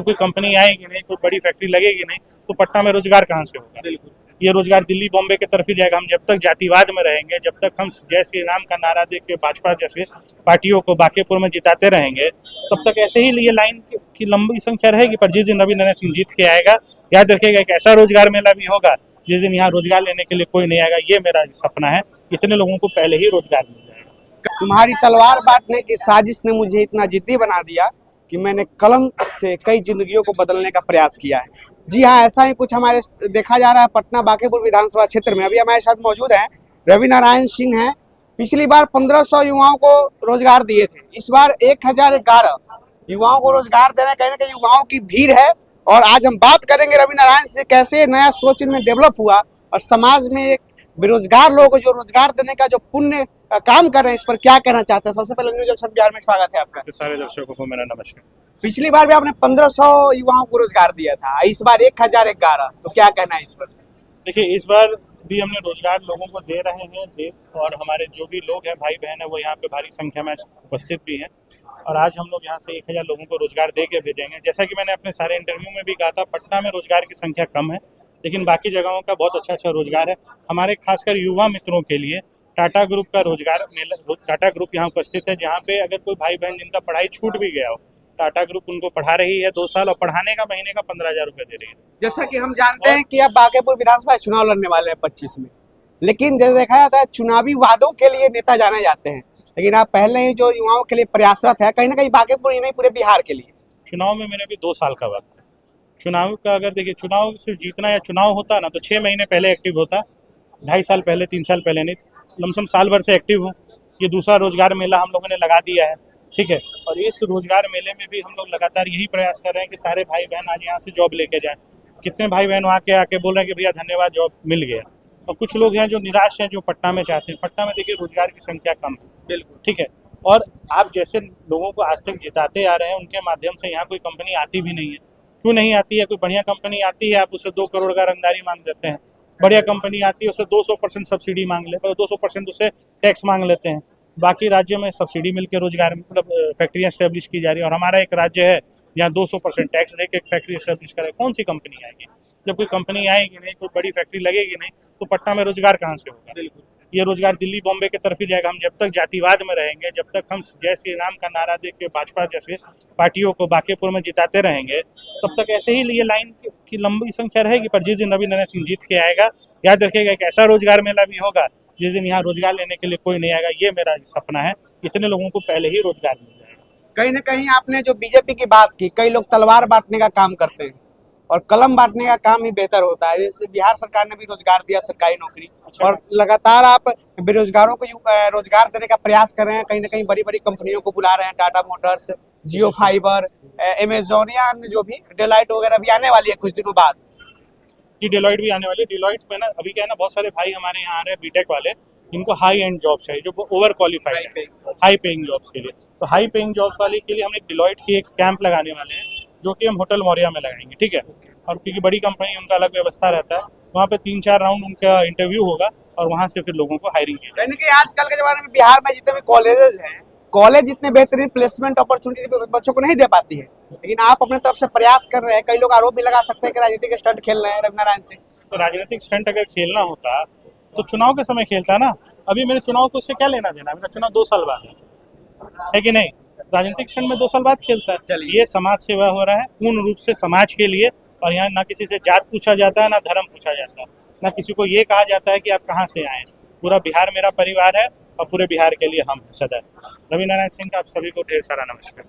कोई कंपनी आएगी नहीं, कोई बड़ी फैक्ट्री लगेगी नहीं, तो पटना में रोजगार कहाँ से होगा। बिल्कुल। ये रोजगार दिल्ली बॉम्बे की तरफ ही जाएगा। हम जब तक जातिवाद में रहेंगे, जब तक हम जय श्री राम का नारा दे के भाजपा जैसे पार्टियों को बांकीपुर में जिताते रहेंगे, तब तक ऐसे ही ये लाइन की लंबी संख्या रहेगी। पर जिस दिन रविनारायण सिंह जीत के आएगा, याद रखिएगा एक ऐसा रोजगार मेला भी होगा जिस दिन यहाँ रोजगार लेने के लिए कोई नहीं आएगा। ये मेरा सपना है, इतने लोगों को पहले ही रोजगार मिल जाएगा। तुम्हारी तलवार बांटने की साजिश ने मुझे इतना जिद्दी बना दिया कि मैंने कलम से कई जिंदगियों को बदलने का प्रयास किया है। जी हाँ, ऐसा ही कुछ हमारे देखा जा रहा है पटना बांकीपुर विधानसभा क्षेत्र में। अभी हमारे साथ मौजूद हैं रविनारायण सिंह हैं। पिछली बार 1500 युवाओं को रोजगार दिए थे, इस बार 1011 युवाओं को रोजगार देना कहीं ना कहीं युवाओं की भीड़ है। और आज हम बात करेंगे रविनारायण से कैसे नया सोच इनमें डेवलप हुआ और समाज में एक बेरोजगार लोगों को जो रोजगार देने का जो पुण्य काम कर रहे हैं, इस पर क्या कहना चाहते हैं। सबसे पहले न्यूज जंक्शन बिहार में स्वागत है आपका। सारे दर्शकों को मेरा नमस्कार। पिछली बार भी आपने 1500 युवाओं को रोजगार दिया था, इस बार 1011, तो क्या कहना है इस पर। देखिए, इस बार भी हमने रोजगार लोगों को दे रहे हैं और हमारे जो भी लोग हैं भाई बहन है वो यहाँ पे भारी संख्या में उपस्थित भी हैं। और आज हम लोग यहाँ से 1000 लोगों को रोजगार दे के भेजेंगे। जैसा कि मैंने अपने सारे इंटरव्यू में भी कहा था, पटना में रोजगार की संख्या कम है, लेकिन बाकी जगहों का बहुत अच्छा रोजगार है। हमारे खासकर युवा मित्रों के लिए टाटा ग्रुप का रोजगार मेला, टाटा ग्रुप यहाँ उपस्थित है, जहाँ पे अगर कोई भाई बहन जिनका पढ़ाई छूट भी गया हो, टाटा ग्रुप उनको पढ़ा रही है 2 साल और पढ़ाने का महीने का 15,000 रुपये दे रही है। जैसा कि हम जानते हैं कि अब बांकीपुर विधानसभा चुनाव लड़ने वाले हैं 25 में, लेकिन जैसे देखा जाता है चुनावी वादों के लिए नेता जाने जाते हैं, लेकिन आप पहले ही जो युवाओं के लिए प्रयासरत है, कहीं ना कहीं बांकीपुर ही नहीं पूरे बिहार के लिए। चुनाव में मेरे भी 2 साल का वक्त है। चुनाव का अगर देखिए, चुनाव सिर्फ जीतना या चुनाव होता ना तो 6 महीने पहले एक्टिव होता, 2.5 साल पहले, 3 साल पहले नहीं। लमसम साल भर से एक्टिव हूँ। ये दूसरा रोजगार मेला हम लोगों ने लगा दिया है, ठीक है। और इस रोजगार मेले में भी हम लोग लगातार यही प्रयास कर रहे हैं कि सारे भाई बहन आज यहाँ से जॉब लेके जाएं। कितने भाई बहन आके बोल रहे हैं कि भैया धन्यवाद, जॉब मिल गया। और कुछ लोग हैं जो निराश हैं, जो पटना में चाहते हैं। पटना में देखिए रोजगार की संख्या कम है, बिल्कुल, ठीक है। और आप जैसे लोगों को आज तक जिताते आ रहे हैं, उनके माध्यम से यहाँ कोई कंपनी आती भी नहीं है। क्यों नहीं आती है? कोई बढ़िया कंपनी आती है, आप उससे 2 करोड़ का रंगदारी मांग देते हैं। बढ़िया कंपनी आती है, उससे 200% सब्सिडी मांग ले, 200% उससे टैक्स मांग लेते हैं। बाकी राज्यों में सब्सिडी मिलकर रोजगार मतलब फैक्ट्रियाँ स्टैब्लिश की जा रही है, और हमारा एक राज्य है यहाँ 200% टैक्स दे के एक फैक्ट्री स्टैब्लिश करे। कौन सी कंपनी आएगी? जब कोई कंपनी आएगी नहीं, कोई बड़ी फैक्ट्री लगेगी नहीं, तो पटना में रोजगार कहाँ से होगा। बिल्कुल, ये रोजगार दिल्ली बॉम्बे की तरफ ही जाएगा। हम जब तक जातिवाद में रहेंगे, जब तक हम जय श्री राम का नारा दे के भाजपा जैसे पार्टियों को बांकीपुर में जिताते रहेंगे, तब तक ऐसे ही ये लाइन की लंबी संख्या रहेगी। पर जिस दिन रविनारायण सिंह जीत के आएगा, याद रखिएगा एक ऐसा रोजगार मेला भी होगा जिस दिन यहाँ रोजगार लेने के लिए कोई नहीं आएगा। ये मेरा सपना है, इतने लोगों को पहले ही रोजगार मिल जाएगा। कहीं ना कहीं आपने जो बीजेपी की बात की, कई लोग तलवार बांटने का काम करते हैं और कलम बांटने का काम ही बेहतर होता है। जैसे बिहार सरकार ने भी रोजगार दिया, सरकारी नौकरी, और लगातार आप बेरोजगारों को रोजगार देने का प्रयास कर रहे हैं। कहीं ना कहीं बड़ी बड़ी कंपनियों को बुला रहे हैं, टाटा मोटर्स, जियो फाइबर, अमेजोन या अन्य जो भी, डेलाइट वगैरह भी आने वाली है कुछ दिनों बाद। जी, डेलॉइट भी आने वाली है। डेलॉइट में ना अभी क्या है ना, बहुत सारे भाई हमारे यहाँ आ रहे हैं बीटेक वाले, जिनको हाई एंड जॉब चाहिए, जो ओवर क्वालिफाइड है हाई पेइंग जॉब्स के लिए। तो हाई पेइंग जॉब्स वाले के लिए हम एक डेलॉइट की एक कैंप लगाने वाले हैं, जो कि हम होटल मौर्या में लगाएंगे, ठीक है। और क्योंकि बड़ी कंपनी, उनका अलग व्यवस्था रहता है, वहाँ पे 3-4 राउंड उनका इंटरव्यू होगा और वहाँ से फिर लोगों को हायरिंग की जाएगी। यानी कि आजकल के जमाने में बिहार में जितने भी कॉलेजेस हैं, कॉलेज जितने बेहतरीन प्लेसमेंट अपॉर्चुनिटी बच्चों को नहीं दे पाती है, लेकिन आप अपने तरफ से प्रयास कर रहे हैं। कई लोग आरोप भी लगा सकते हैं कि राजनीतिक स्टंट खेल रहे हैं रविनारायण सिंह। तो राजनीतिक स्टंट अगर खेलना होता तो चुनाव के समय खेलता ना। अभी मेरे चुनाव को उससे क्या लेना देना? मेरा चुनाव 2 साल बाद है कि नहीं? राजनीतिक स्टंट में 2 साल बाद खेलता है। ये समाज सेवा हो रहा है पूर्ण रूप से समाज के लिए। और यहाँ ना किसी से जात पूछा जाता है, ना धर्म पूछा जाता है, ना किसी को ये कहा जाता है कि आप कहाँ से आए। पूरा बिहार मेरा परिवार है और पूरे बिहार के लिए हम सदैव। रविनारायण सिंह का आप सभी को ढेर सारा नमस्कार।